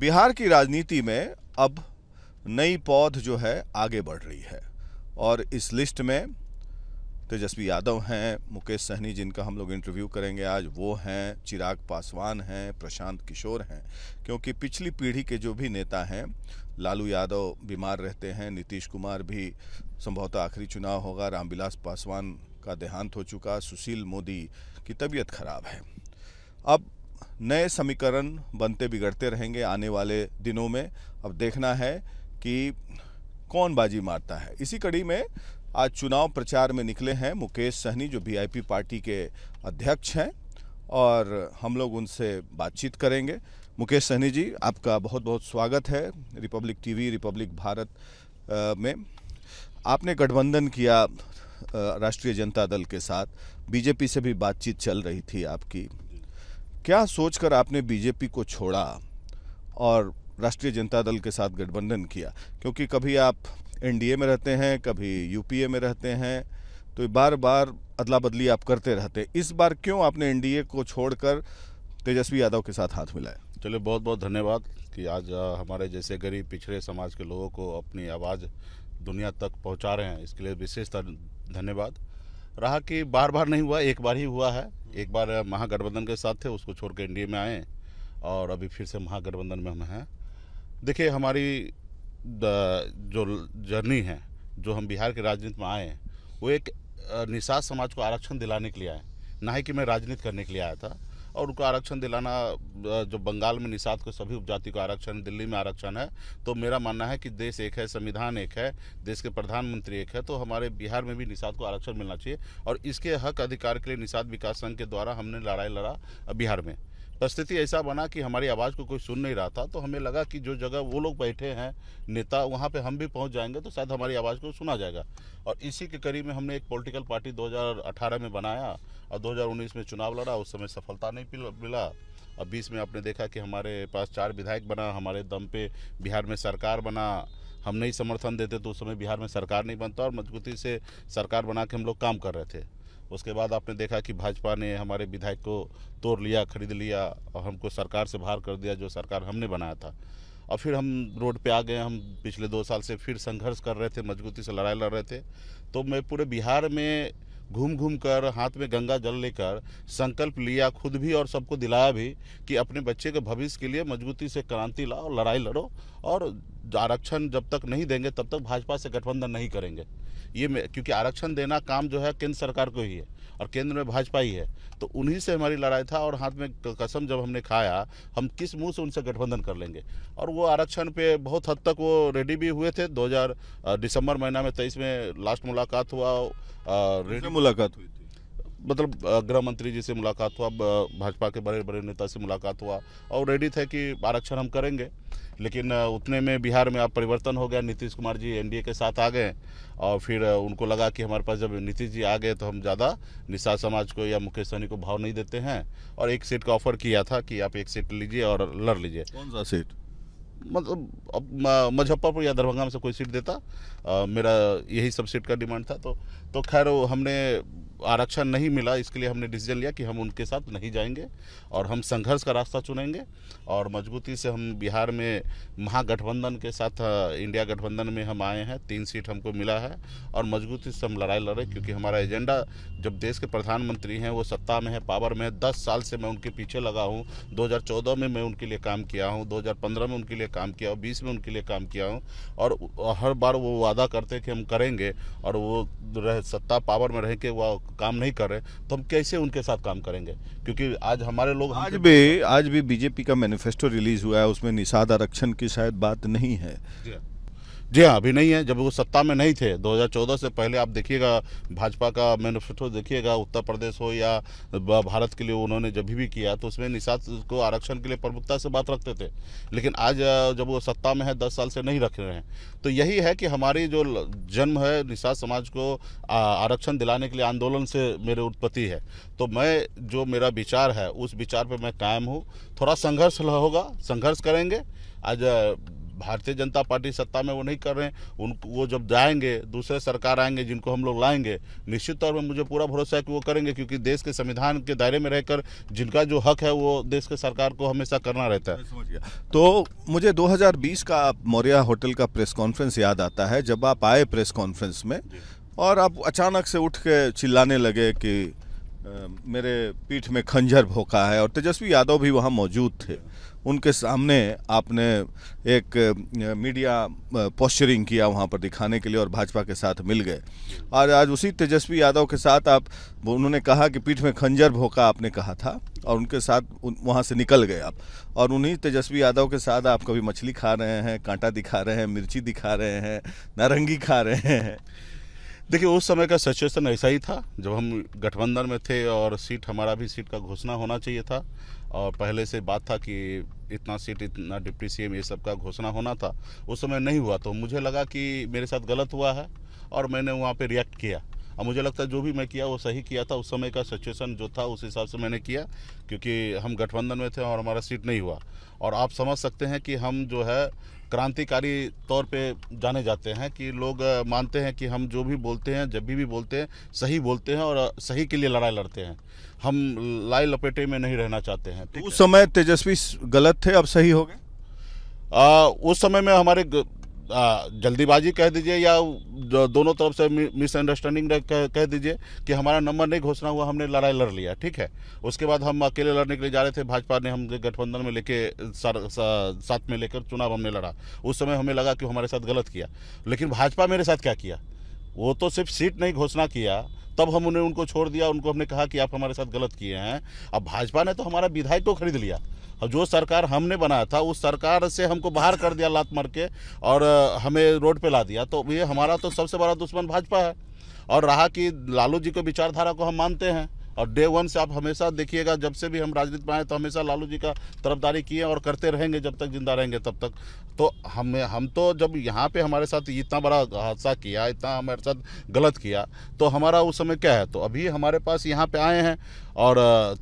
बिहार की राजनीति में अब नई पौध जो है आगे बढ़ रही है और इस लिस्ट में तेजस्वी यादव हैं, मुकेश सहनी जिनका हम लोग इंटरव्यू करेंगे आज वो हैं, चिराग पासवान हैं, प्रशांत किशोर हैं। क्योंकि पिछली पीढ़ी के जो भी नेता हैं, लालू यादव बीमार रहते हैं, नीतीश कुमार भी संभवतः आखिरी चुनाव होगा, रामविलास पासवान का देहांत हो चुका, सुशील मोदी की तबीयत खराब है। अब नए समीकरण बनते बिगड़ते रहेंगे आने वाले दिनों में। अब देखना है कि कौन बाजी मारता है। इसी कड़ी में आज चुनाव प्रचार में निकले हैं मुकेश सहनी जो वीआईपी पार्टी के अध्यक्ष हैं और हम लोग उनसे बातचीत करेंगे। मुकेश सहनी जी, आपका बहुत बहुत स्वागत है रिपब्लिक टीवी, रिपब्लिक भारत में। आपने गठबंधन किया राष्ट्रीय जनता दल के साथ, बीजेपी से भी बातचीत चल रही थी आपकी। क्या सोचकर आपने बीजेपी को छोड़ा और राष्ट्रीय जनता दल के साथ गठबंधन किया? क्योंकि कभी आप एनडीए में रहते हैं, कभी यूपीए में रहते हैं, तो बार बार अदला बदली आप करते रहते हैं। इस बार क्यों आपने एनडीए को छोड़कर तेजस्वी यादव के साथ हाथ मिलाया? चलिए, बहुत बहुत धन्यवाद कि आज हमारे जैसे गरीब पिछड़े समाज के लोगों को अपनी आवाज़ दुनिया तक पहुंचा रहे हैं, इसके लिए विशेष धन्यवाद। रहा कि बार बार नहीं हुआ, एक बार ही हुआ है। एक बार महागठबंधन के साथ थे, उसको छोड़ के एनडीए में आए और अभी फिर से महागठबंधन में हम हैं। देखिए, हमारी जो जर्नी है, जो हम बिहार की राजनीति में आए हैं, वो एक निषाद समाज को आरक्षण दिलाने के लिए आए, ना ही कि मैं राजनीति करने के लिए आया था। और उनको आरक्षण दिलाना, जो बंगाल में निषाद को सभी उपजाति को आरक्षण, दिल्ली में आरक्षण है, तो मेरा मानना है कि देश एक है, संविधान एक है, देश के प्रधानमंत्री एक है, तो हमारे बिहार में भी निषाद को आरक्षण मिलना चाहिए। और इसके हक अधिकार के लिए निषाद विकास संघ के द्वारा हमने लड़ाई लड़ा बिहार में। परिस्थिति ऐसा बना कि हमारी आवाज़ को कोई सुन नहीं रहा था, तो हमें लगा कि जो जगह वो लोग बैठे हैं नेता, वहाँ पे हम भी पहुँच जाएंगे तो शायद हमारी आवाज़ को सुना जाएगा। और इसी के करीब में हमने एक पॉलिटिकल पार्टी 2018 में बनाया और 2019 में चुनाव लड़ा। उस समय सफलता नहीं मिला। अब 20 में आपने देखा कि हमारे पास 4 विधायक बना, हमारे दम पे बिहार में सरकार बना। हम नहीं समर्थन देते तो उस समय बिहार में सरकार नहीं बनता और मजबूती से सरकार बना के हम लोग काम कर रहे थे। उसके बाद आपने देखा कि भाजपा ने हमारे विधायक को तोड़ लिया, खरीद लिया और हमको सरकार से बाहर कर दिया, जो सरकार हमने बनाया था। और फिर हम रोड पे आ गए। हम पिछले 2 साल से फिर संघर्ष कर रहे थे, मजबूती से लड़ाई लड़ रहे थे। तो मैं पूरे बिहार में घूम घूम कर, हाथ में गंगा जल लेकर संकल्प लिया खुद भी और सबको दिलाया भी कि अपने बच्चे के भविष्य के लिए मजबूती से क्रांति लाओ, लड़ाई लड़ो और आरक्षण जब तक नहीं देंगे तब तक भाजपा से गठबंधन नहीं करेंगे। क्योंकि आरक्षण देना काम जो है केंद्र सरकार को ही है और केंद्र में भाजपा ही है, तो उन्हीं से हमारी लड़ाई था। और हाथ में कसम जब हमने खाया, हम किस मुंह से उनसे गठबंधन कर लेंगे। और वो आरक्षण पे बहुत हद तक वो रेडी भी हुए थे। दिसंबर महीना में 23 में लास्ट मुलाकात हुआ। मुलाकात हुई थी, मतलब गृह मंत्री जी से मुलाकात हुआ, भाजपा के बड़े बड़े नेता से मुलाकात हुआ और रेडी थे कि आरक्षण हम करेंगे। लेकिन उतने में बिहार में अब परिवर्तन हो गया। नीतीश कुमार जी एनडीए के साथ आ गए और फिर उनको लगा कि हमारे पास जब नीतीश जी आ गए तो हम ज़्यादा निषाद समाज को या मुकेश सहनी को भाव नहीं देते हैं। और एक सीट का ऑफर किया था कि आप एक सीट लीजिए और लड़ लीजिए। कौन सा सीट? मतलब अब मुजफ्फरपुर या दरभंगा में से कोई सीट देता, मेरा यही सब सीट का डिमांड था। तो खैर हमने आरक्षण नहीं मिला, इसके लिए हमने डिसीजन लिया कि हम उनके साथ नहीं जाएंगे और हम संघर्ष का रास्ता चुनेंगे। और मजबूती से हम बिहार में महागठबंधन के साथ, इंडिया गठबंधन में हम आए हैं। 3 सीट हमको मिला है और मजबूती से हम लड़ाई लड़े, क्योंकि हमारा एजेंडा, जब देश के प्रधानमंत्री हैं, वो सत्ता में है, पावर में है, 10 साल से मैं उनके पीछे लगा हूँ। 2014 में मैं उनके लिए काम किया हूँ, 2015 में उनके लिए काम किया हूँ, 20 में उनके लिए काम किया हूँ। और हर बार वो वादा करते कि हम करेंगे और वो सत्ता पावर में रह के वो काम नहीं कर रहे, तो हम कैसे उनके साथ काम करेंगे? क्योंकि आज हमारे लोग, आज भी बीजेपी का मैनिफेस्टो रिलीज हुआ है, उसमें निषाद आरक्षण की शायद बात नहीं है। जी हाँ, अभी नहीं है। जब वो सत्ता में नहीं थे 2014 से पहले, आप देखिएगा भाजपा का मैनिफेस्टो देखिएगा, उत्तर प्रदेश हो या भारत के लिए उन्होंने जब भी किया तो उसमें निषाद को आरक्षण के लिए प्रमुखता से बात रखते थे। लेकिन आज जब वो सत्ता में है, 10 साल से नहीं रख रहे हैं। तो यही है कि हमारी जो जन्म है, निषाद समाज को आरक्षण दिलाने के लिए आंदोलन से मेरी उत्पत्ति है। तो मैं, जो मेरा विचार है, उस विचार पर मैं कायम हूँ। थोड़ा संघर्ष होगा, संघर्ष करेंगे। आज भारतीय जनता पार्टी सत्ता में वो नहीं कर रहे हैं, वो जब जाएंगे, दूसरे सरकार आएंगे जिनको हम लोग लाएंगे, निश्चित तौर पर मुझे पूरा भरोसा है कि वो करेंगे, क्योंकि देश के संविधान के दायरे में रहकर जिनका जो हक है वो देश के सरकार को हमेशा करना रहता है। समझ गया। तो मुझे 2020 का मौर्या होटल का प्रेस कॉन्फ्रेंस याद आता है, जब आप आए प्रेस कॉन्फ्रेंस में और आप अचानक से उठ के चिल्लाने लगे कि मेरे पीठ में खंजर भोंका है, और तेजस्वी यादव भी वहाँ मौजूद थे। उनके सामने आपने एक मीडिया पोस्चरिंग किया वहाँ पर दिखाने के लिए और भाजपा के साथ मिल गए, और आज उसी तेजस्वी यादव के साथ आप, उन्होंने कहा कि पीठ में खंजर भोंका आपने कहा था, और उनके साथ वहाँ से निकल गए आप, और उन्हीं तेजस्वी यादव के साथ आप कभी मछली खा रहे हैं, कांटा दिखा रहे हैं, मिर्ची दिखा रहे हैं, नारंगी खा रहे हैं। देखिए, उस समय का सिचुएशन ऐसा ही था जब हम गठबंधन में थे और हमारा भी सीट का घोषणा होना चाहिए था, और पहले से बात था कि इतना सीट, इतना डिप्टी सीएम, ये सब का घोषणा होना था। उस समय नहीं हुआ तो मुझे लगा कि मेरे साथ गलत हुआ है, और मैंने वहाँ पे रिएक्ट किया। और मुझे लगता है जो भी मैं किया वो सही किया था। उस समय का सिचुएशन जो था उस हिसाब से मैंने किया, क्योंकि हम गठबंधन में थे और हमारा सीट नहीं हुआ। और आप समझ सकते हैं कि हम जो है क्रांतिकारी तौर पे जाने जाते हैं, कि लोग मानते हैं कि हम जो भी बोलते हैं, जब भी बोलते हैं, सही बोलते हैं और सही के लिए लड़ाई लड़ते हैं। हम लाई लपेटे में नहीं रहना चाहते हैं। तो उस समय तेजस्वी गलत थे, अब सही हो गए? उस समय में हमारे जल्दीबाजी कह दीजिए या दोनों तरफ से मिसअंडरस्टैंडिंग कह दीजिए कि हमारा नंबर नहीं घोषणा हुआ, हमने लड़ाई लड़ लिया, ठीक है। उसके बाद हम अकेले लड़ने के लिए जा रहे थे, भाजपा ने हम गठबंधन में लेके साथ में लेकर चुनाव हमने लड़ा। उस समय हमें लगा कि हमारे साथ गलत किया, लेकिन भाजपा मेरे साथ क्या किया, वो तो सिर्फ सीट नहीं घोषणा किया, तब हमने उनको छोड़ दिया, उनको हमने कहा कि आप हमारे साथ गलत किए हैं। अब भाजपा ने तो हमारा विधायक को खरीद लिया, और जो सरकार हमने बनाया था उस सरकार से हमको बाहर कर दिया लात मार के, और हमें रोड पे ला दिया। तो ये हमारा तो सबसे बड़ा दुश्मन भाजपा है। और रहा कि लालू जी को विचारधारा को हम मानते हैं, और डे वन से आप हमेशा देखिएगा, जब से भी हम राजनीति में आए तो हमेशा लालू जी का तरफदारी किए और करते रहेंगे जब तक जिंदा रहेंगे तब तक। तो हम तो जब यहाँ पे हमारे साथ इतना बड़ा हादसा किया, इतना हमारे साथ गलत किया, तो हमारा उस समय क्या है। तो अभी हमारे पास यहाँ पे आए हैं और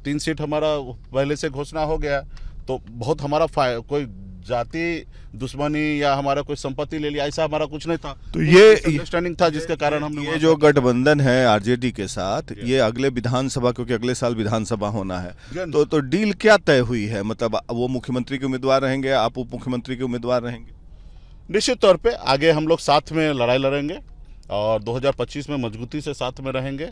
3 सीट हमारा पहले से घोषणा हो गया, तो बहुत हमारा कोई जाति दुश्मनी या हमारा कोई संपत्ति ले लिया ऐसा हमारा कुछ नहीं था। तो ये अंडरस्टैंडिंग था जिसके कारण हमने ये जो गठबंधन है आरजेडी के साथ, ये अगले विधानसभा, क्योंकि अगले साल विधानसभा होना है, तो डील क्या तय हुई है? मतलब वो मुख्यमंत्री के उम्मीदवार रहेंगे, आप उप मुख्यमंत्री के उम्मीदवार रहेंगे? निश्चित तौर पे आगे हम लोग साथ में लड़ाई लड़ेंगे और 2025 में मजबूती से साथ में रहेंगे।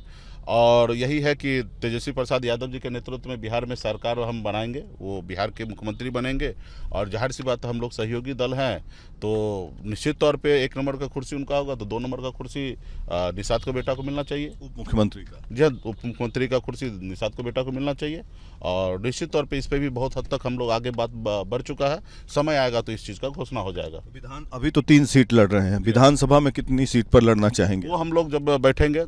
और यही है कि तेजस्वी प्रसाद यादव जी के नेतृत्व में बिहार में सरकार हम बनाएंगे, वो बिहार के मुख्यमंत्री बनेंगे। और जाहिर सी बात, हम लोग सहयोगी दल हैं, तो निश्चित तौर पे 1 नंबर का कुर्सी उनका होगा, तो 2 नंबर का कुर्सी निषाद को बेटा को मिलना चाहिए, उप मुख्यमंत्री का। जी, उप मुख्यमंत्री का कुर्सी निषाद को बेटा को मिलना चाहिए। और निश्चित तौर पे इस पे भी बहुत हद तक हम लोग आगे बात बढ़ चुका है। समय आएगा तो इस चीज़ का घोषणा हो जाएगा। अभी तो 3 सीट लड़ रहे हैं, विधानसभा में कितनी सीट पर लड़ना चाहेंगे? वो हम लोग जब बैठेंगे,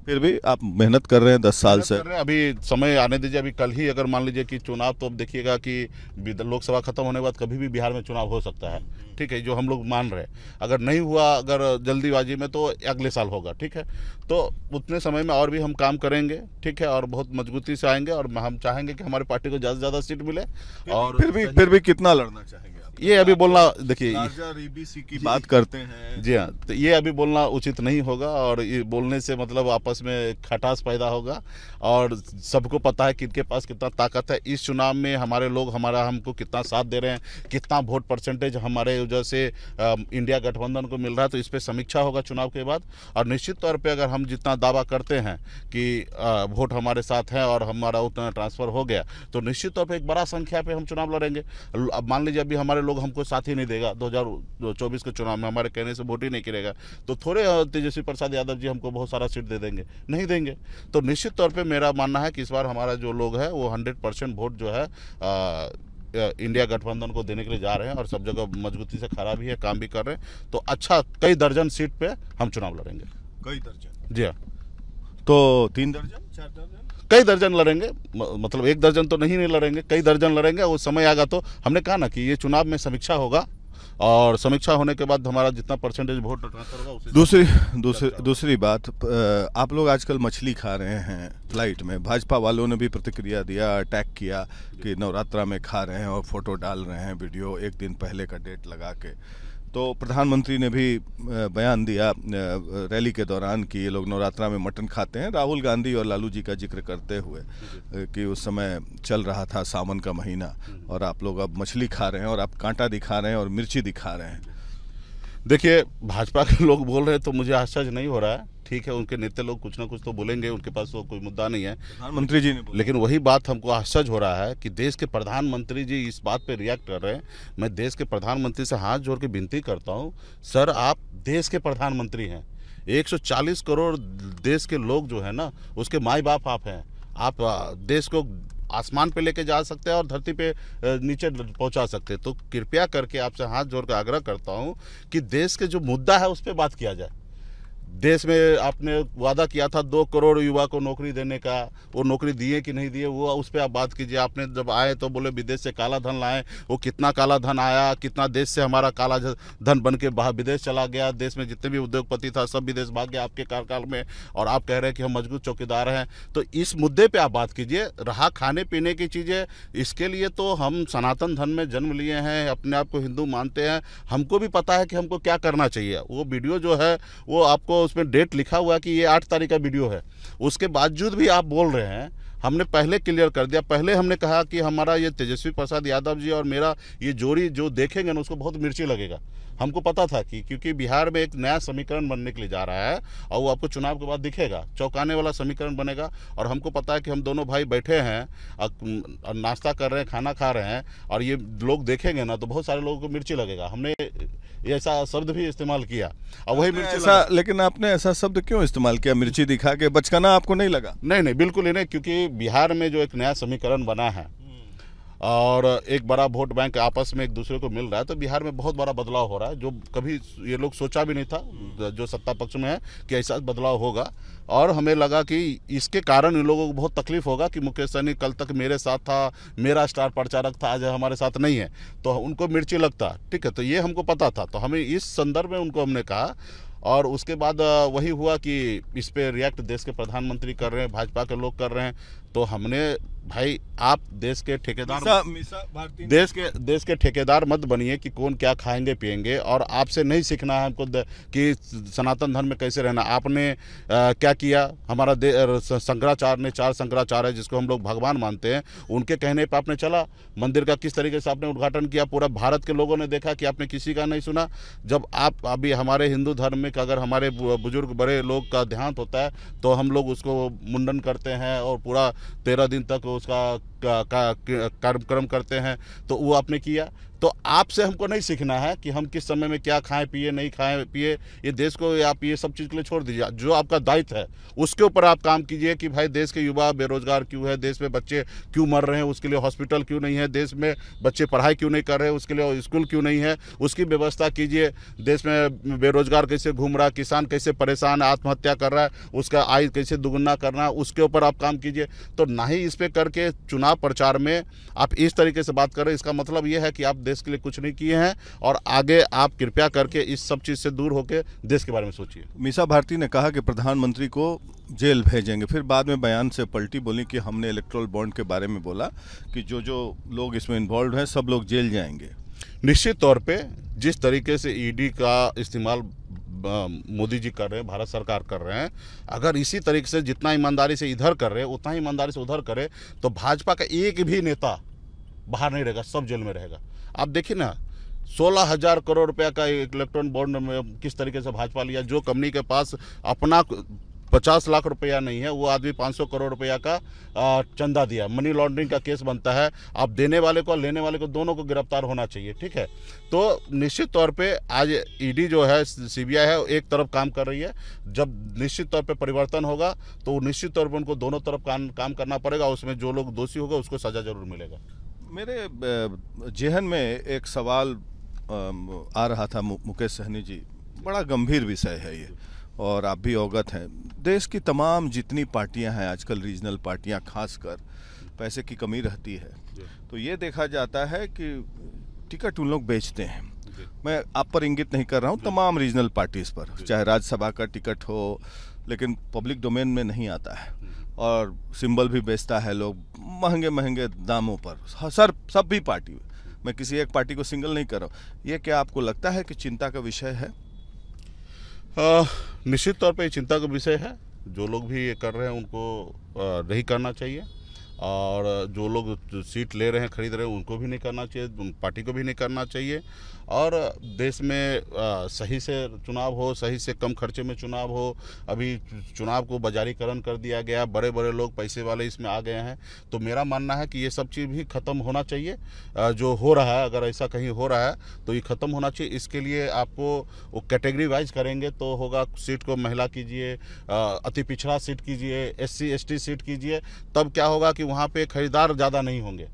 फिर भी आप मेहनत कर रहे हैं 10 साल से। अभी समय आने दीजिए। अभी कल ही अगर मान लीजिए कि चुनाव, तो अब देखिएगा कि लोकसभा खत्म होने के बाद कभी भी बिहार में चुनाव हो सकता है, ठीक है, जो हम लोग मान रहे हैं। अगर नहीं हुआ, अगर जल्दीबाजी में, तो अगले साल होगा, ठीक है। तो उतने समय में और भी हम काम करेंगे, ठीक है, और बहुत मजबूती से आएंगे। और हम चाहेंगे कि हमारी पार्टी को ज़्यादा से ज़्यादा सीट मिले। और फिर भी कितना लड़ना चाहेंगे? ये अभी बोलना, देखिए, ईबीसी की बात करते हैं। जी हाँ, तो ये अभी बोलना उचित नहीं होगा, और ये बोलने से मतलब आपस में खटास पैदा होगा। और सबको पता है कि इनके पास कितना ताकत है। इस चुनाव में हमारे लोग हमको कितना साथ दे रहे हैं, कितना वोट परसेंटेज हमारे वजह से इंडिया गठबंधन को मिल रहा है, तो इस पर समीक्षा होगा चुनाव के बाद। और निश्चित तौर पर अगर हम जितना दावा करते हैं कि वोट हमारे साथ है और हमारा उतना ट्रांसफ़र हो गया, तो निश्चित तौर पर एक बड़ा संख्या पर हम चुनाव लड़ेंगे। अब मान लीजिए अभी हमारे लोग हमको साथ ही नहीं देगा, 2024 के चुनाव में हमारे कहने से वोट ही नहीं करेगा, तो थोड़े तेजस्वी प्रसाद यादव जी हमको बहुत सारा सीट दे देंगे? नहीं देंगे। तो निश्चित तौर पे मेरा मानना है कि इस बार हमारा जो लोग है वो 100% वोट जो है इंडिया गठबंधन को देने के लिए जा रहे हैं, और सब जगह मजबूती से खड़ा भी है, काम भी कर रहे हैं। तो अच्छा, कई दर्जन सीट पे हम चुनाव लड़ेंगे। कई दर्जन? जी हाँ। तो 3 दर्जन, 4 दर्जन, कई दर्जन लड़ेंगे। मतलब 1 दर्जन तो नहीं लड़ेंगे, कई दर्जन लड़ेंगे। वो समय आएगा तो हमने कहा ना कि ये चुनाव में समीक्षा होगा, और समीक्षा होने के बाद हमारा जितना परसेंटेज वोट ट्रांसफर होगा उसी दूसरी बात, आप लोग आजकल मछली खा रहे हैं फ्लाइट में। भाजपा वालों ने भी प्रतिक्रिया दिया, अटैक किया कि नवरात्रा में खा रहे हैं और फोटो डाल रहे हैं, वीडियो एक दिन पहले का डेट लगा के। तो प्रधानमंत्री ने भी बयान दिया रैली के दौरान कि ये लोग नवरात्रा में मटन खाते हैं, राहुल गांधी और लालू जी का जिक्र करते हुए कि उस समय चल रहा था सावन का महीना और आप लोग अब मछली खा रहे हैं और आप कांटा दिखा रहे हैं और मिर्ची दिखा रहे हैं। देखिए, भाजपा के लोग बोल रहे हैं तो मुझे आश्चर्य नहीं हो रहा है। ठीक है, उनके नेता लोग कुछ ना कुछ तो बोलेंगे, उनके पास तो कोई मुद्दा नहीं है। प्रधानमंत्री जी ने लेकिन वही बात हमको आश्चर्य हो रहा है कि देश के प्रधानमंत्री जी इस बात पे रिएक्ट कर रहे हैं। मैं देश के प्रधानमंत्री से हाथ जोड़ के विनती करता हूँ, सर आप देश के प्रधानमंत्री हैं, 140 करोड़ देश के लोग जो है ना उसके माई बाप आप हैं। आप देश को आसमान पे लेके जा सकते हैं और धरती पे नीचे पहुंचा सकते हैं। तो कृपया करके आपसे हाथ जोड़ के आग्रह करता हूं कि देश के जो मुद्दा है उस पर बात किया जाए। देश में आपने वादा किया था 2 करोड़ युवा को नौकरी देने का, वो नौकरी दिए कि नहीं दिए वो उस पर आप बात कीजिए। आपने जब आए तो बोले विदेश से काला धन लाए, वो कितना काला धन आया, कितना देश से हमारा काला धन बन के बाहर विदेश चला गया। देश में जितने भी उद्योगपति था सब विदेश भाग गया आपके कार्यकाल में, और आप कह रहे हैं कि हम मजबूत चौकीदार हैं। तो इस मुद्दे पर आप बात कीजिए। रहा खाने पीने की चीज़ें, इसके लिए तो हम सनातन धर्म में जन्म लिए हैं, अपने आप को हिंदू मानते हैं, हमको भी पता है कि हमको क्या करना चाहिए। वो वीडियो जो है वो आपको उसमें डेट लिखा हुआ है कि ये 8 तारीख का वीडियो है, उसके बावजूद भी आप बोल रहे हैं। हमने पहले क्लियर कर दिया, पहले हमने कहा कि हमारा ये तेजस्वी प्रसाद यादव जी और मेरा ये जोड़ी जो देखेंगे ना उसको बहुत मिर्ची लगेगा। हमको पता था कि क्योंकि बिहार में एक नया समीकरण बनने के लिए जा रहा है और वो आपको चुनाव के बाद दिखेगा, चौंकाने वाला समीकरण बनेगा। और हमको पता है कि हम दोनों भाई बैठे हैं और नाश्ता कर रहे हैं, खाना खा रहे हैं, और ये लोग देखेंगे ना तो बहुत सारे लोगों को मिर्ची लगेगा। हमने ऐसा शब्द भी इस्तेमाल किया और वही मिर्ची लेकिन आपने ऐसा शब्द क्यों इस्तेमाल किया, मिर्ची दिखा के? बचकाना आपको नहीं लगा? नहीं, बिल्कुल ही नहीं, क्योंकि बिहार में जो एक नया समीकरण बना है और एक बड़ा वोट बैंक आपस में एक दूसरे को मिल रहा है, तो बिहार में बहुत बड़ा बदलाव हो रहा है जो कभी ये लोग सोचा भी नहीं था जो सत्ता पक्ष में है कि ऐसा बदलाव होगा। और हमें लगा कि इसके कारण इन लोगों को बहुत तकलीफ होगा कि मुकेश सहनी कल तक मेरे साथ था, मेरा स्टार प्रचारक था, आज हमारे साथ नहीं है, तो उनको मिर्ची लगता। ठीक है, तो ये हमको पता था, तो हमें इस संदर्भ में उनको हमने कहा। और उसके बाद वही हुआ कि इस पे रिएक्ट देश के प्रधानमंत्री कर रहे हैं, भाजपा के लोग कर रहे हैं। तो हमने भाई आप देश के ठेकेदार देश के ठेकेदार मत बनिए कि कौन क्या खाएंगे पिएंगे, और आपसे नहीं सीखना है हमको कि सनातन धर्म में कैसे रहना। आपने क्या किया, हमारा शंकराचार्य ने 4 शंकराचार्य जिसको हम लोग भगवान मानते हैं, उनके कहने पर आपने चला। मंदिर का किस तरीके से आपने उद्घाटन किया, पूरा भारत के लोगों ने देखा कि आपने किसी का नहीं सुना। जब आप अभी हमारे हिंदू धर्म में अगर हमारे बुजुर्ग बड़े लोग का देहांत होता है तो हम लोग उसको मुंडन करते हैं और पूरा 13 दिन तक उसका कार्यक्रम करते हैं, तो वो आपने किया। तो आपसे हमको नहीं सीखना है कि हम किस समय में क्या खाएं पिए नहीं खाएं पिए। ये देश को आप ये सब चीज़ के लिए छोड़ दीजिए। जो आपका दायित्व है उसके ऊपर आप काम कीजिए कि भाई देश के युवा बेरोजगार क्यों है, देश में बच्चे क्यों मर रहे हैं, उसके लिए हॉस्पिटल क्यों नहीं है, देश में बच्चे पढ़ाई क्यों नहीं कर रहे हैं, उसके लिए स्कूल क्यों नहीं है, उसकी व्यवस्था कीजिए। देश में बेरोजगार कैसे घूम रहा है, किसान कैसे परेशान है, आत्महत्या कर रहा है, उसका आय कैसे दुगुना करना है, उसके ऊपर आप काम कीजिए। तो ना ही इस पर करके चुनाव प्रचार में आप इस तरीके से बात कर रहे हैं, इसका मतलब ये है कि आप देश के लिए कुछ नहीं किए हैं। और आगे आप कृपया करके इस सब चीज़ से दूर होकर देश के बारे में सोचिए। मीसा भारती ने कहा कि प्रधानमंत्री को जेल भेजेंगे, फिर बाद में बयान से पलटी, बोली कि हमने इलेक्टोरल बॉन्ड के बारे में बोला कि जो लोग इसमें इन्वॉल्व हैं सब लोग जेल जाएंगे। निश्चित तौर पे जिस तरीके से ईडी का इस्तेमाल मोदी जी कर रहे हैं, भारत सरकार कर रहे हैं, अगर इसी तरीके से जितना ईमानदारी से इधर कर रहे हैं उतना ही ईमानदारी से उधर करे तो भाजपा का एक भी नेता बाहर नहीं रहेगा, सब जेल में रहेगा। आप देखिए ना, 16,000 करोड़ रुपया का इलेक्ट्रॉन बॉन्ड में किस तरीके से भाजपा लिया। जो कंपनी के पास अपना 50 लाख रुपया नहीं है वो आदमी 500 करोड़ रुपया का चंदा दिया। मनी लॉन्ड्रिंग का केस बनता है। आप देने वाले को और लेने वाले को दोनों को गिरफ्तार होना चाहिए। ठीक है, तो निश्चित तौर पे आज ईडी जो है, सीबीआई है, एक तरफ काम कर रही है। जब निश्चित तौर पे परिवर्तन होगा तो निश्चित तौर पे उनको दोनों तरफ काम करना पड़ेगा। उसमें जो लोग दोषी होगा उसको सजा जरूर मिलेगा। मेरे जेहन में एक सवाल आ रहा था मुकेश सहनी जी, बड़ा गंभीर विषय है ये और आप भी अवगत हैं। देश की तमाम जितनी पार्टियां हैं आजकल, रीजनल पार्टियां खासकर, पैसे की कमी रहती है, तो ये देखा जाता है कि टिकट उन लोग बेचते हैं। मैं आप पर इंगित नहीं कर रहा हूँ, तमाम रीजनल पार्टीज पर, चाहे राज्यसभा का टिकट हो, लेकिन पब्लिक डोमेन में नहीं आता है और सिंबल भी बेचता है लोग महंगे महंगे दामों पर। सर सभी पार्टी, मैं किसी एक पार्टी को सिंगल नहीं कर रहा हूँ। ये क्या आपको लगता है कि चिंता का विषय है? निश्चित तौर पे ये चिंता का विषय है। जो लोग भी ये कर रहे हैं उनको नहीं करना चाहिए, और जो लोग सीट ले रहे हैं, खरीद रहे हैं, उनको भी नहीं करना चाहिए, पार्टी को भी नहीं करना चाहिए। और देश में सही से चुनाव हो, सही से कम खर्चे में चुनाव हो। अभी चुनाव को बाजारीकरण कर दिया गया, बड़े बड़े लोग पैसे वाले इसमें आ गए हैं। तो मेरा मानना है कि ये सब चीज़ भी ख़त्म होना चाहिए। जो हो रहा है, अगर ऐसा कहीं हो रहा है तो ये ख़त्म होना चाहिए। इसके लिए आपको वो कैटेगरी वाइज करेंगे तो होगा। सीट को महिला कीजिए, अति पिछड़ा सीट कीजिए, SC ST सीट कीजिए, तब क्या होगा कि वहाँ पे खरीदार ज़्यादा नहीं होंगे।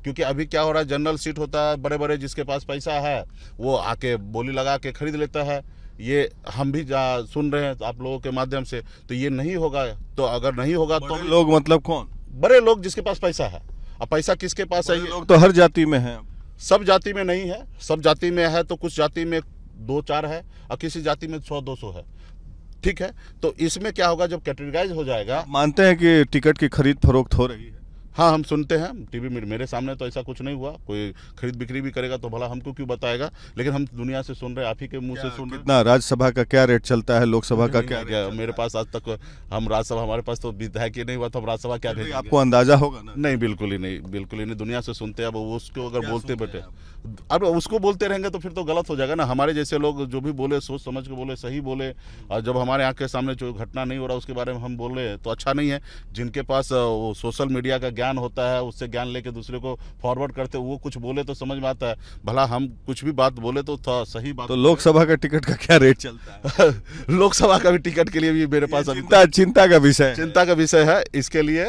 क्योंकि अभी क्या हो रहा है, जनरल सीट होता है, बड़े बड़े जिसके पास पैसा है वो आके बोली लगा के खरीद लेता है। ये हम भी सुन रहे हैं आप लोगों के माध्यम से। तो ये नहीं होगा। तो अगर नहीं होगा तो लोग मतलब कौन? बड़े लोग जिसके पास पैसा है। अब पैसा किसके पास है? लोग तो हर जाति में है। सब जाति में नहीं है। सब जाति में है तो कुछ जाति में 2-4 है और किसी जाति में 100-200 है। ठीक है, तो इसमें क्या होगा, जब कैटेगराइज हो जाएगा। मानते हैं कि टिकट की खरीद फरोख्त हो रही है? हाँ, हम सुनते हैं टीवी में। मेरे सामने तो ऐसा कुछ नहीं हुआ। कोई खरीद बिक्री भी करेगा तो भला हमको क्यों बताएगा, लेकिन हम दुनिया से सुन रहे, आप ही के मुंह से सुन रहे। कितना राज्यसभा का क्या रेट चलता है, लोकसभा का क्या रेट? मेरे पास आज तक हम राज्यसभा, हमारे पास तो विधायक ही नहीं हुआ तो हम राज्यसभा क्या भेजेंगे? आपको अंदाजा होगा ना? नहीं, बिल्कुल ही नहीं, बिल्कुल ही नहीं। दुनिया से सुनते हैं। अब उसको अगर बोलते बैठे, अब उसको बोलते रहेंगे तो फिर तो गलत हो जाएगा ना। हमारे जैसे लोग जो भी बोले, सोच समझ के बोले, सही बोले। और जब हमारे आँख के सामने जो घटना नहीं हो रहा उसके बारे में हम बोले तो अच्छा नहीं है। जिनके पास वो सोशल मीडिया का ज्ञान होता है, उससे ज्ञान लेके दूसरे को फॉरवर्ड करते, वो कुछ बोले तो समझ में आता है। भला हम कुछ भी बात बोले तो सही बात। तो लोकसभा का टिकट का क्या रेट चलता है? लोकसभा का भी टिकट के लिए भी मेरे पास चिंता का विषय, चिंता का विषय है। इसके लिए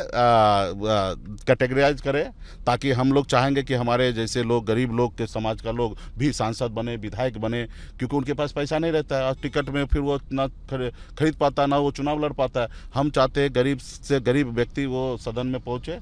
कैटेगराइज करें, ताकि हम लोग चाहेंगे कि हमारे जैसे लोग, गरीब लोग के समाज का लोग भी सांसद बने, विधायक बने। क्योंकि उनके पास पैसा नहीं रहता है और टिकट में फिर वो ना खरीद पाता, ना वो चुनाव लड़ पाता है। हम चाहते हैं गरीब से गरीब व्यक्ति वो सदन में पहुंचे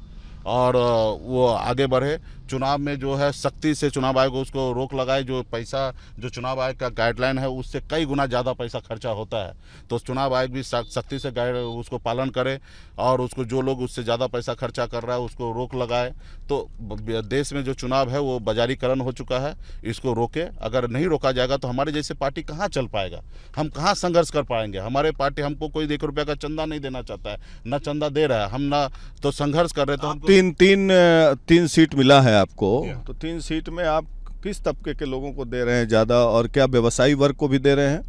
और वो आगे बढ़े। चुनाव में जो है सख्ती से चुनाव आयोग उसको रोक लगाए। जो पैसा, जो चुनाव आयोग का गाइडलाइन है उससे कई गुना ज़्यादा पैसा खर्चा होता है, तो चुनाव आयोग भी सख्ती से उसको पालन करे और उसको, जो लोग उससे ज़्यादा पैसा खर्चा कर रहा है उसको रोक लगाए। तो देश में जो चुनाव है वो बाजारीकरण हो चुका है, इसको रोके। अगर नहीं रोका जाएगा तो हमारे जैसे पार्टी कहाँ चल पाएगा, हम कहाँ संघर्ष कर पाएंगे। हमारे पार्टी, हमको कोई 1 रुपये का चंदा नहीं देना चाहता है, ना चंदा दे रहा है, हम ना तो संघर्ष कर रहे। तो हम तीन सीट मिला है आपको, तो 3 सीट में आप किस तबके के लोगों को दे रहे हैं ज़्यादा, और क्या व्यवसायी वर्ग को भी दे रहे हैं?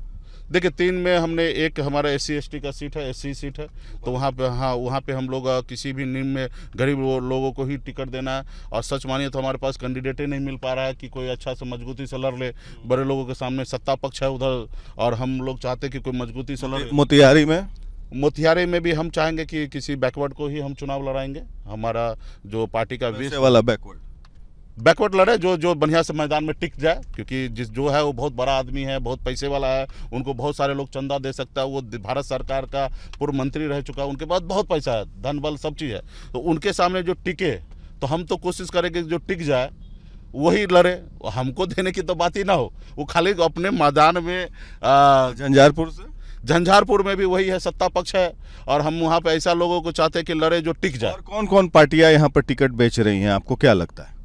देखिए, 3 में हमने एक हमारा SC ST का सीट है, SC सीट है, तो वहाँ पे, हाँ, वहाँ पे हम लोग किसी भी निम्न में गरीब लोगों को ही टिकट देना है। और सच मानिए तो हमारे पास कैंडिडेट ही नहीं मिल पा रहा है कि कोई अच्छा से मजबूती से लड़ ले। बड़े लोगों के सामने सत्ता पक्ष है उधर, और हम लोग चाहते कि कोई मजबूती से लड़े। मोतिहारी में भी हम चाहेंगे कि किसी बैकवर्ड को ही हम चुनाव लड़ाएंगे। हमारा जो पार्टी का वाला बैकवर्ड लड़े, जो बढ़िया से मैदान में टिक जाए। क्योंकि जो है वो बहुत बड़ा आदमी है, बहुत पैसे वाला है, उनको बहुत सारे लोग चंदा दे सकता है। वो भारत सरकार का पूर्व मंत्री रह चुका है, उनके पास बहुत पैसा है, धन बल सब चीज़ है। तो उनके सामने जो टिके, तो हम तो कोशिश करेंगे जो टिक जाए वही लड़े। हमको देने की तो बात ही ना हो, वो खाली अपने मैदान में। झंझारपुर में भी वही है, सत्ता पक्ष है, और हम वहाँ पे ऐसा लोगों को चाहते हैं कि लड़े जो टिक जाए। और कौन कौन पार्टियां यहाँ पर टिकट बेच रही हैं, आपको क्या लगता है?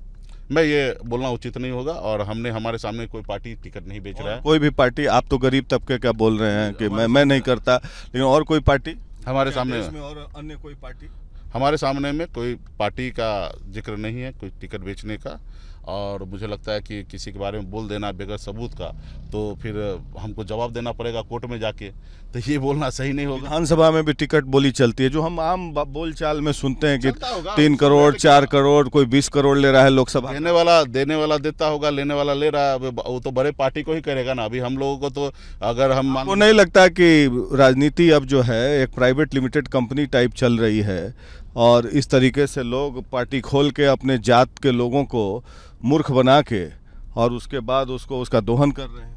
मैं ये बोलना उचित नहीं होगा, और हमारे सामने कोई पार्टी टिकट नहीं बेच रहा है। कोई भी पार्टी? आप तो गरीब तबके का बोल रहे हैं कि मैं नहीं करता, लेकिन और कोई पार्टी हमारे सामने, और अन्य कोई पार्टी हमारे सामने में कोई पार्टी का जिक्र नहीं है, कोई टिकट बेचने का। और मुझे लगता है कि किसी के बारे में बोल देना बगैर सबूत का, तो फिर हमको जवाब देना पड़ेगा कोर्ट में जाके। तो ये बोलना सही नहीं होगा। विधानसभा में भी टिकट बोली चलती है, जो हम आम बोलचाल में सुनते हैं कि 3 करोड़ 4 करोड़, कोई 20 करोड़ ले रहा है लोकसभा। देने वाला देता होगा, लेने वाला ले रहा है, वो तो बड़े पार्टी को ही करेगा ना। अभी हम लोगों को तो, अगर हम आपको नहीं लगता कि राजनीति अब जो है एक प्राइवेट लिमिटेड कंपनी टाइप चल रही है, और इस तरीके से लोग पार्टी खोल के अपने जात के लोगों को मूर्ख बना के और उसके बाद उसका दोहन कर रहे हैं?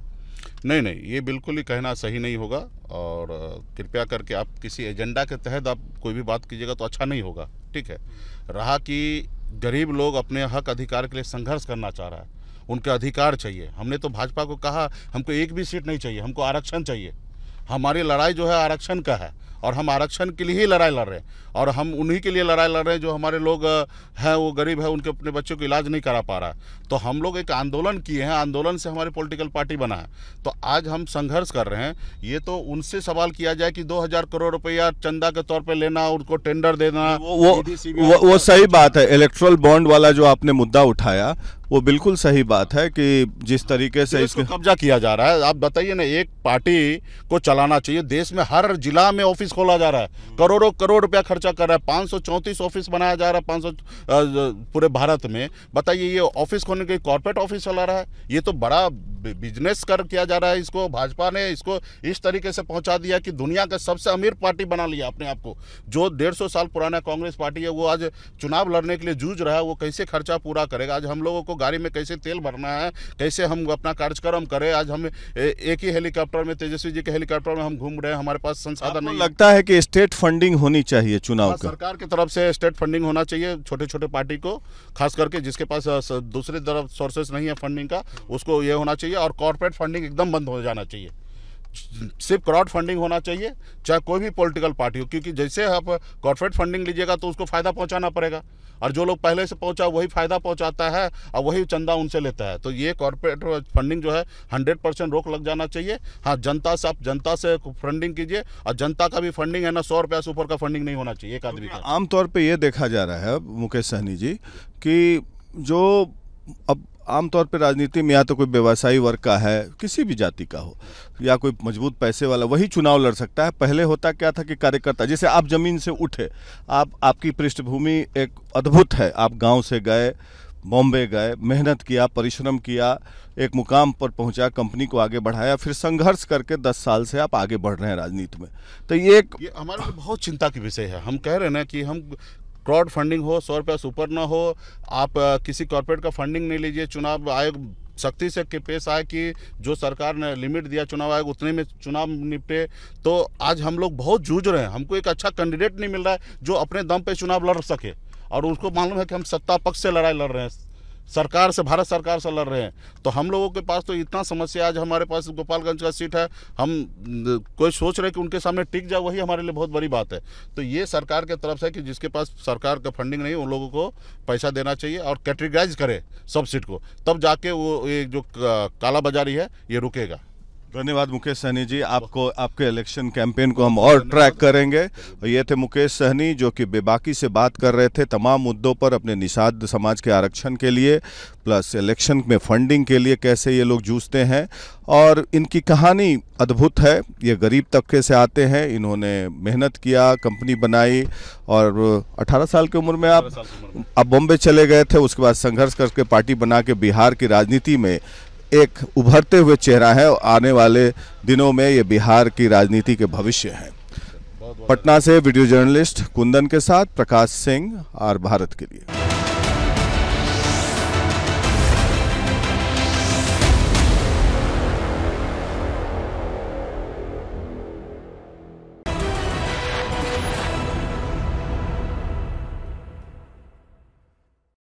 नहीं, ये बिल्कुल ही कहना सही नहीं होगा। और कृपया करके आप किसी एजेंडा के तहत आप कोई भी बात कीजिएगा तो अच्छा नहीं होगा। ठीक है, रहा कि गरीब लोग अपने हक अधिकार के लिए संघर्ष करना चाह रहा है, उनके अधिकार चाहिए। हमने तो भाजपा को कहा हमको एक भी सीट नहीं चाहिए, हमको आरक्षण चाहिए। हमारी लड़ाई जो है आरक्षण का है और हम आरक्षण के लिए ही लड़ाई लड़ रहे हैं और हम उन्हीं के लिए लड़ाई लड़ रहे हैं जो हमारे लोग हैं, वो गरीब है, उनके अपने बच्चों को इलाज नहीं करा पा रहा है। तो हम लोग एक आंदोलन किए हैं, आंदोलन से हमारी पॉलिटिकल पार्टी बना है। तो आज हम संघर्ष कर रहे हैं। ये तो उनसे सवाल किया जाए कि 2000 करोड़ रुपया चंदा के तौर पे लेना, उनको टेंडर देना, वो सही बात है। इलेक्ट्रल बॉन्ड वाला जो आपने मुद्दा उठाया वो बिल्कुल सही बात है कि जिस तरीके से इसको कब्जा किया जा रहा है। आप बताइए ना, एक पार्टी को चलाना चाहिए। देश में हर जिला में ऑफिस खोला जा रहा है, करोड़ों करोड़ रुपया खर्चा कर रहा है, 534 ऑफिस बनाया जा रहा है, 500 पूरे भारत में। बताइए, ये ऑफिस खोलने के कॉर्पोरेट ऑफिस चला रहा है। ये तो बड़ा बिजनेस कर किया जा रहा है। इसको भाजपा ने इसको इस तरीके से पहुंचा दिया कि दुनिया का सबसे अमीर पार्टी बना लिया अपने आप को। जो 150 साल पुराना कांग्रेस पार्टी है, वो आज चुनाव लड़ने के लिए जूझ रहा है। वो कैसे खर्चा पूरा करेगा? आज हम लोगों को गाड़ी में कैसे तेल भरना है, कैसे हम अपना कार्यक्रम करें। आज हम एक ही हेलीकॉप्टर में, तेजस्वी जी के हेलीकॉप्टर में हम घूम रहे हैं। हमारे पास संसाधन नहीं। लगता है कि स्टेट फंडिंग होनी चाहिए चुनाव का? सरकार की तरफ से स्टेट फंडिंग होना चाहिए छोटे छोटे पार्टी को, खास करके जिसके पास दूसरी तरफ सोर्सेस नहीं है फंडिंग का, उसको ये होना चाहिए। और कॉर्पोरेट फंडिंग एकदम बंद हो जाना चाहिए। सिर्फ क्राउड फंडिंग होना चाहिए, चाहे कोई भी पॉलिटिकल पार्टी हो, क्योंकि जैसे आप कॉर्पोरेट फंडिंग लीजिएगा तो उसको फायदा पहुंचाना पड़ेगा और जो लोग पहले से पहुंचा वही फायदा पहुंचाता है और वही चंदा उनसे लेता है। तो ये कॉर्पोरेट फंडिंग जो है 100% रोक लग जाना चाहिए। हाँ, जनता से आप जनता से फंडिंग कीजिए और जनता का भी फंडिंग है ना, 100 रुपया से ऊपर का फंडिंग नहीं होना चाहिए एक आदमी का। आमतौर पर यह देखा जा रहा है मुकेश सहनी जी कि जो अब आमतौर पे राजनीति में या तो कोई व्यवसायी वर्ग का है, किसी भी जाति का हो, या कोई मजबूत पैसे वाला, वही चुनाव लड़ सकता है। पहले होता क्या था कि कार्यकर्ता, जैसे आप जमीन से उठे, आपकी पृष्ठभूमि एक अद्भुत है। आप गांव से गए, बॉम्बे गए, मेहनत किया, परिश्रम किया, एक मुकाम पर पहुंचा, कंपनी को आगे बढ़ाया, फिर संघर्ष करके 10 साल से आप आगे बढ़ रहे हैं राजनीति में। तो ये हमारे लिए बहुत चिंता की विषय है। हम कह रहे हैं ना कि हम क्राउड फंडिंग हो, 100 रुपया से ऊपर ना हो, आप किसी कॉर्पोरेट का फंडिंग नहीं लीजिए। चुनाव आयोग सख्ती से पेश आए कि जो सरकार ने लिमिट दिया चुनाव आयोग उतने में चुनाव निपटे। तो आज हम लोग बहुत जूझ रहे हैं। हमको एक अच्छा कैंडिडेट नहीं मिल रहा है जो अपने दम पे चुनाव लड़ सके, और उसको मालूम है कि हम सत्ता पक्ष से लड़ाई लड़ रहे हैं, सरकार से, भारत सरकार से लड़ रहे हैं। तो हम लोगों के पास तो इतना समस्या। आज हमारे पास गोपालगंज का सीट है, हम कोई सोच रहे कि उनके सामने टिक जाए, वही हमारे लिए बहुत बड़ी बात है। तो ये सरकार के तरफ से कि जिसके पास सरकार का फंडिंग नहीं, उन लोगों को पैसा देना चाहिए और कैटेगराइज करे सब सीट को, तब जाके वो ये जो कालाबाजारी है ये रुकेगा। धन्यवाद मुकेश सहनी जी। आपको, आपके इलेक्शन कैंपेन को हम और ट्रैक करेंगे। ये थे मुकेश सहनी जो कि बेबाकी से बात कर रहे थे तमाम मुद्दों पर, अपने निषाद समाज के आरक्षण के लिए, प्लस इलेक्शन में फंडिंग के लिए कैसे ये लोग जूझते हैं। और इनकी कहानी अद्भुत है। ये गरीब तबके से आते हैं, इन्होंने मेहनत किया, कंपनी बनाई, और 18 साल की उम्र में आप बॉम्बे चले गए थे। उसके बाद संघर्ष करके पार्टी बना के बिहार की राजनीति में एक उभरते हुए चेहरा है। आने वाले दिनों में ये बिहार की राजनीति के भविष्य हैं। पटना से वीडियो जर्नलिस्ट कुंदन के साथ प्रकाश सिंह, आर भारत के लिए।